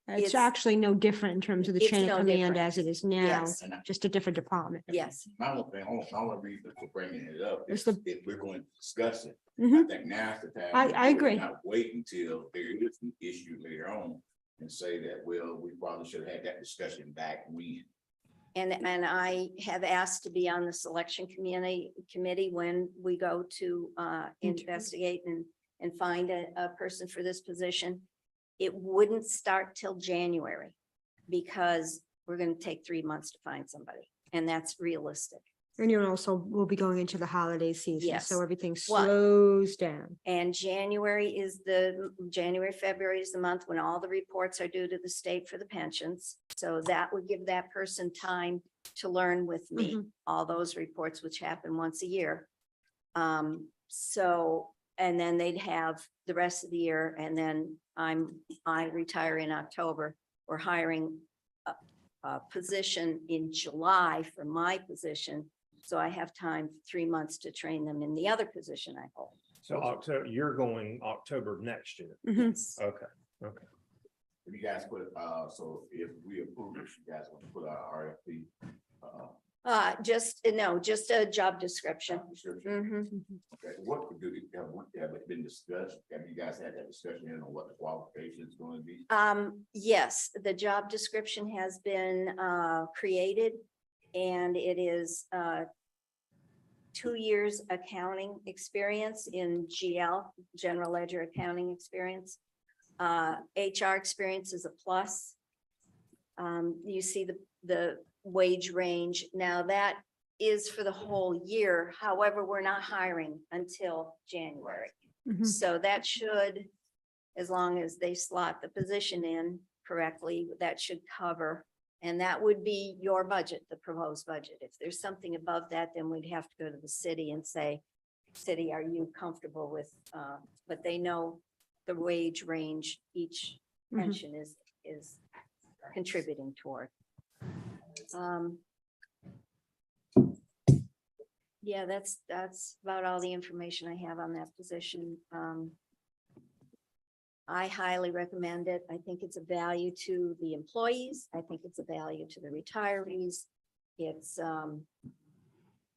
It's it's- actually no different in terms of the It's chain no of command different. as it is now, Yes. just a different department. yes, My only thing, only reason for bringing it up It's is the- if we're going to discuss it, I Mhm. think now's the time. I to do it, agree. Not wait until there is an issue later on and say that, well, we probably should have had that discussion back when. and I have asked to be on the selection committee when we go to investigate and find a person for this position. It wouldn't start till January because we're gonna take 3 months to find somebody, and that's realistic. And you also will be going into the holiday season, Yes. so everything Well- slows down. And February is the month when all the reports are due to the state for the pensions. So that would give that person time to learn with me, Mhm. all those reports, which happen once a year. And then they'd have the rest of the year, and then I retire in October. We're hiring a position in July for my position. So I have time, 3 months to train them in the other position I hold. So October, you're going October next year. Mhm. Yes. Okay. If you guys put, so if we approve this, you guys want to put our RFP, Just a job description. description. Mhm. Okay, what could do, have it been discussed? Have you guys had that discussion on what the qualification is going to be? Yes, the job description has been created, and it is 2 years accounting experience in GL, general ledger accounting experience. HR experience is a plus. You see the wage range. Now that is for the whole year. However, we're not hiring until January. Mhm. So that should, as long as they slot the position in correctly, that should cover. And that would be your budget, the proposed budget. If there's something above that, then we'd have to go to the city and say, city, are you comfortable with, but they know the wage range each Mhm. pension is contributing toward. Yeah, that's about all the information I have on that position. I highly recommend it. I think it's a value to the employees. I think it's a value to the retirees. It's, A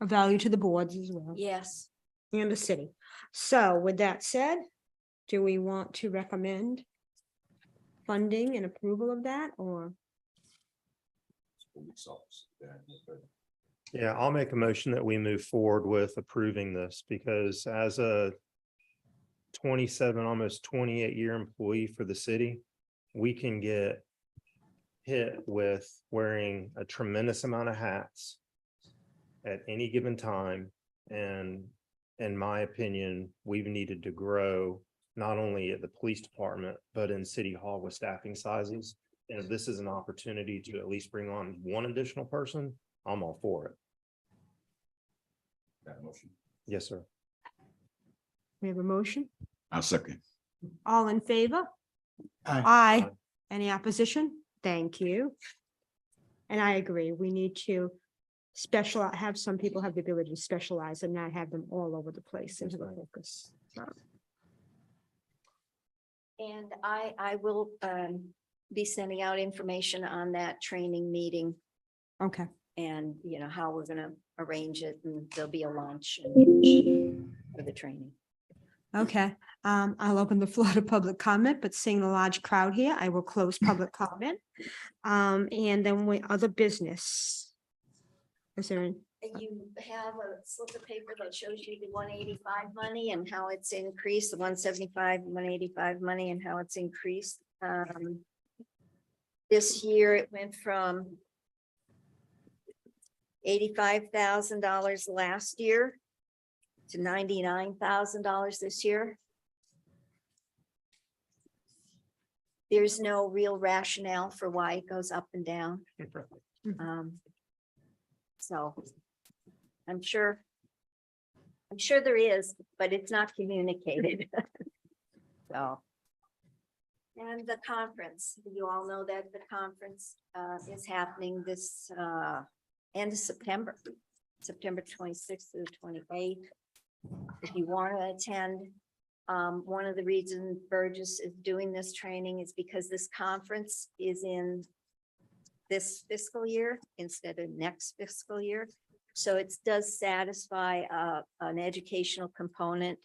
value to the boards as well, yes, and the city. So with that said, do we want to recommend funding and approval of that, or? Yeah, I'll make a motion that we move forward with approving this because as a 27, almost 28-year employee for the city, we can get hit with wearing a tremendous amount of hats at any given time. And in my opinion, we've needed to grow not only at the police department, but in City Hall with staffing sizes. And if this is an opportunity to at least bring on one additional person, I'm all for it. That motion. Yes, sir. We have a motion? I'll second. All in favor? Aye. Aye. Any opposition? Thank you. And I agree, we need to have some people have the ability to specialize and not have them all over the place into the focus. and I will be sending out information on that training meeting Okay, and, how we're gonna arrange it, and there'll be a lunch for the training. okay. I'll open the floor to public comment, but seeing a large crowd here, I will close public comment. And then other business. Is there you have a slip of paper that shows you the 185 money and how it's increased, the 175, 185 money and how it's increased. This year it went from $85,000 last year to $99,000 this year. There's no real rationale for why it goes up and down. So I'm sure there is, but it's not communicated. So. And the conference, you all know that the conference is happening this end of September, September 26th to the 28th. If you want to attend, one of the reasons Burgess is doing this training is because this conference is in this fiscal year instead of next fiscal year. So it does satisfy an educational component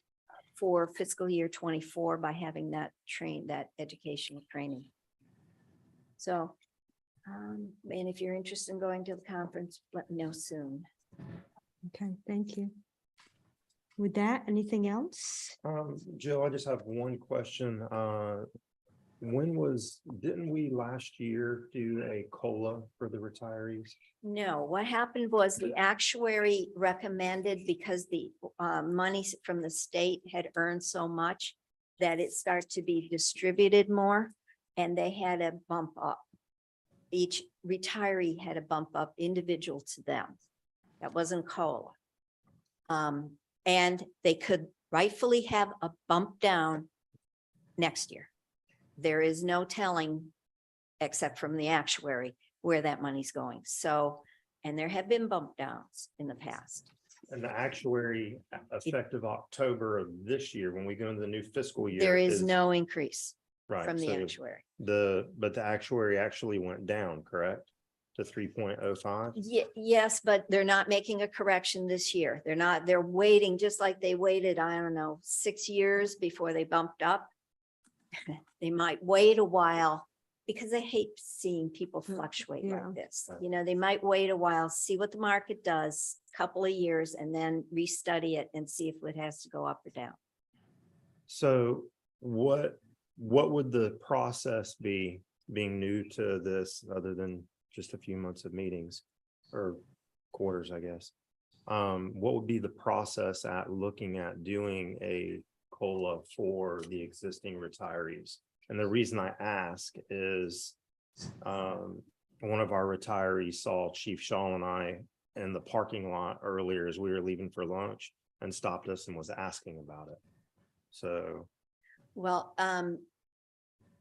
for fiscal year 24 by having that educational training. So, and if you're interested in going to the conference, let me know soon. Okay, thank you. With that, anything else? Jill, I just have one question. Didn't we last year do a COLA for the retirees? No, what happened was the actuary recommended, because the money from the state had earned so much that it started to be distributed more, and they had a bump up. Each retiree had a bump up individual to them. That wasn't COLA. And they could rightfully have a bump down next year. There is no telling, except from the actuary, where that money's going. So, and there have been bump downs in the past. And the actuary effective October of this year, when we go into the new fiscal year. There is no increase right, from the so actuary. but the actuary actually went down, correct? To 3.05? Yes, but they're not making a correction this year. They're waiting, just like they waited, I don't know, 6 years before they bumped up. They might wait a while because they hate seeing people fluctuate Yeah. like this. You know, they might wait a while, see what the market does, couple of years, and then restudy it and see if it has to go up or down. So what would the process be, being new to this, other than just a few months of meetings or quarters, I guess? What would be the process at looking at doing a COLA for the existing retirees? And the reason I ask is one of our retirees saw Chief Shaw and I in the parking lot earlier as we were leaving for lunch and stopped us and was asking about it. So, Well,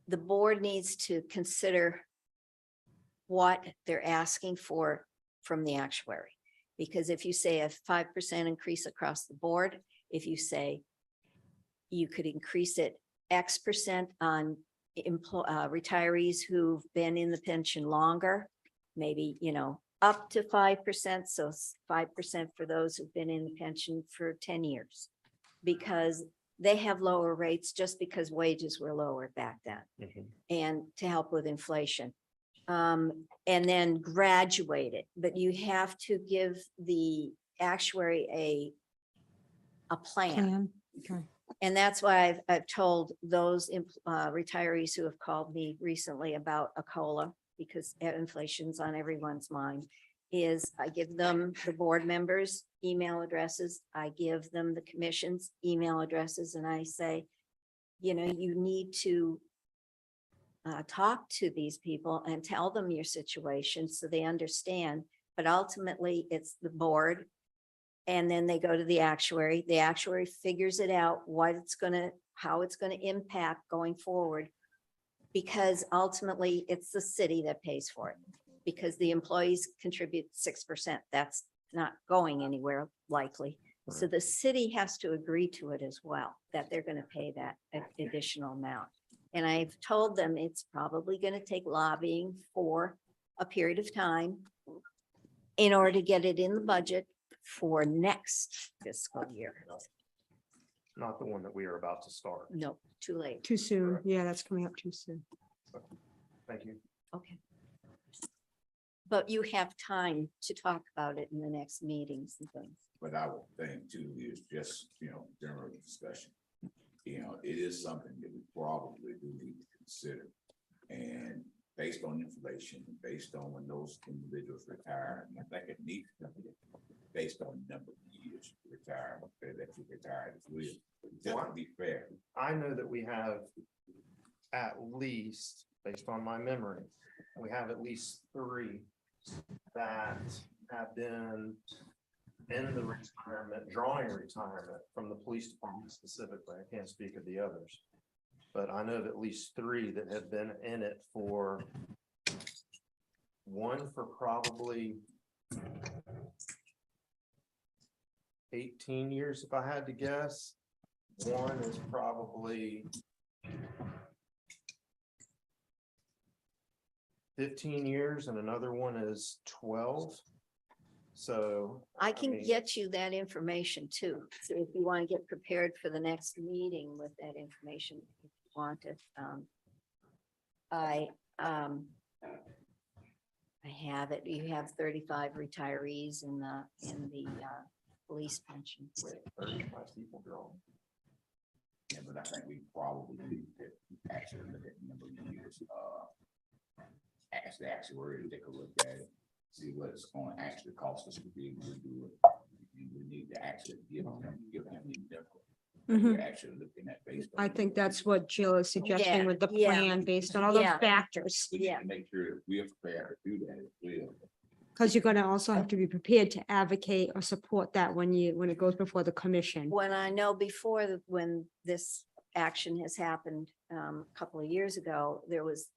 the board needs to consider what they're asking for from the actuary. Because if you say a 5% increase across the board, if you say you could increase it X percent on retirees who've been in the pension longer, maybe, you know, up to 5%. So 5% for those who've been in the pension for 10 years, because they have lower rates just because wages were lower back then, and to help with inflation. And then graduate it, but you have to give the actuary a plan. Okay. And that's why I've told those retirees who have called me recently about a COLA, because inflation's on everyone's mind, is I give them the board members' email addresses. I give them the commission's email addresses, and I say, you know, you need to talk to these people and tell them your situation so they understand. But ultimately, it's the board. And then they go to the actuary. The actuary figures it out, how it's gonna impact going forward. Because ultimately, it's the city that pays for it. Because the employees contribute 6%. That's not going anywhere likely. So the city has to agree to it as well, that they're gonna pay that additional amount. And I've told them it's probably gonna take lobbying for a period of time in order to get it in the budget for next fiscal year. not the one that we are about to start. No, too late. Too soon. Yeah, that's coming up too soon. Thank you. Okay. but you have time to talk about it in the next meetings and things. But I would think too, is just, general discussion. It is something that we probably do need to consider. And based on inflation, based on when those individuals retire, and I think it needs to be based on the number of years you retire, that you retired as well. Just to be fair. I know that we have at least, based on my memory, we have at least 3 that have been in the retirement, drawing retirement from the police department specifically. I can't speak of the others. But I know of at least 3 that have been in it for, one for probably 18 years, if I had to guess. One is probably 15 years and another one is 12. So I can mean- get you that information too. So if you want to get prepared for the next meeting with that information, if you want it. I have it. You have 35 retirees in the police pensions. 35 people drawn. Yeah, but I think we probably need to actually look at the number of years, ask the actuary to take a look at it, see what it's going to actually cost us to be able to do it. And we need to actually give them the number. We're actually looking at based on. I think that's what Jill is Yeah, suggesting with the yeah, plan based on all those yeah. factors. We need Yeah. to make sure that we're prepared to do that as well. Because you're gonna also have to be prepared to advocate or support that when it goes before the commission. When I know before when this action has happened, a couple of years ago, there was,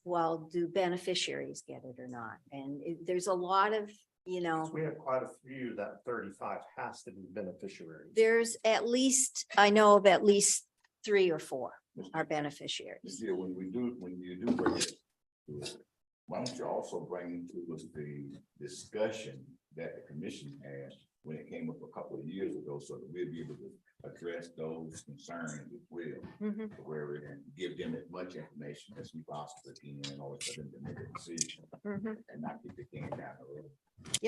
well, do beneficiaries get it or not? And there's a lot of, We have quite a few that 35 has to be beneficiaries. there's at least, I know of at least 3 or 4 are beneficiaries. This year, when you do bring it, why don't you also bring to us the discussion that the commission had when it came up a couple of years ago, so that we'll be able to address those concerns as well. Mhm. Where we can give them as much information as we possibly can in order for them to make a decision Mhm. and not get the can down the road.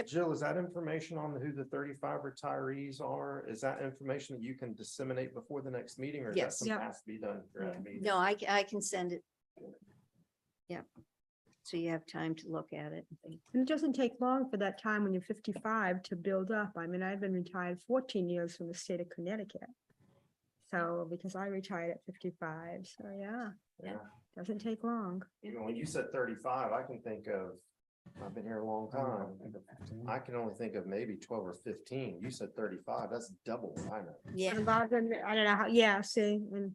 Jill, is that information on who the 35 retirees are? Is that information that you can disseminate before the next meeting, or is that Yes. something Yeah. that has to be done throughout the meeting? No, I can send it. Yeah. So you have time to look at it. and think. And it doesn't take long for that time when you're 55 to build up. I mean, I've been retired 14 years from the state of Connecticut. So, because I retired at 55, so yeah, Yeah. doesn't take long. Even when you said 35, I can think of, I've been here a long time. I can only think of maybe 12 or 15. You said 35, that's double what I know. Yeah, A lot of them, I don't know how, yeah, see, and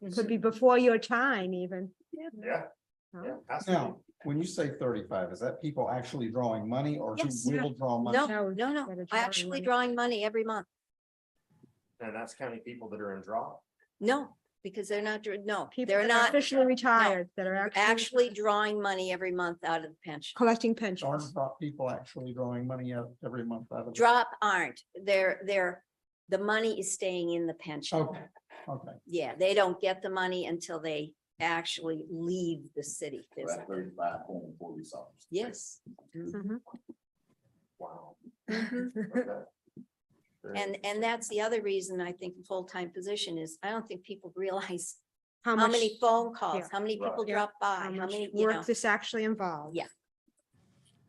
it could be before your time even. Yeah. Huh? Yeah. has to Now, be. when you say 35, is that people actually drawing money or who Yes. will draw money? no, No, no, that is actually money. drawing money every month. And that's counting people that are in draw. No, because they're not, no, People they're that are not officially retired, that are actually drawing money every month out of the pension. collecting Aren't pensions. people actually drawing money out every month out of? Drop aren't, the money is staying in the pension. Okay, okay. Yeah, they don't get the money until they actually leave the city So that's physically. 35 former police officers. Yes. Mhm. Wow. Mhm. Okay. Very And that's the other reason I think a full-time position is, I don't think people realize How how much, many phone calls, yeah. how many people Right. Yeah. drop by, how how much many, you know. work this actually involves. Yeah.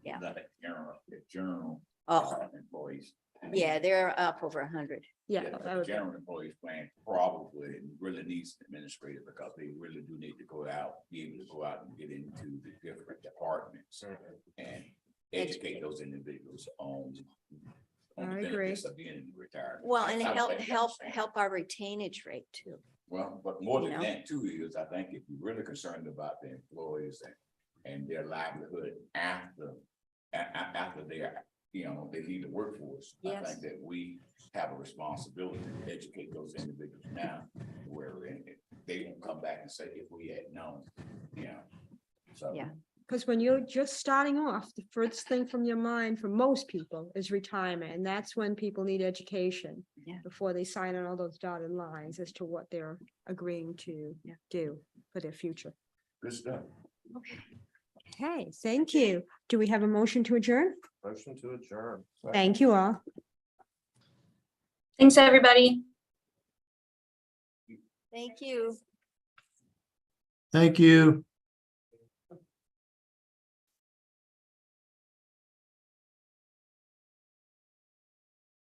Yeah. Not the general Oh, employees. yeah, they're up over 100. Yeah. Yeah, that would be- general employees plan probably really needs an administrator because they really do need to go out, be able to go out and get into the different departments and educate those individuals on I the agree. benefits of being retired. Well, and I think that's- help our retainage rate too. Well, but more you than know. that too is, I think if you're really concerned about the employees and their livelihood after they are, they leave the workforce. I Yes. think that we have a responsibility to educate those individuals now, where they won't come back and say, if we had known, so. Yeah. Because when you're just starting off, the first thing from your mind for most people is retirement, and that's when people need education. Yeah. Before they sign on all those dotted lines as to what they're agreeing to Yeah. do for their future. Good stuff. Okay. Okay, thank you. Do we have a motion to adjourn? Motion to adjourn. Thank you all. Thanks, everybody. Thank you. Thank you.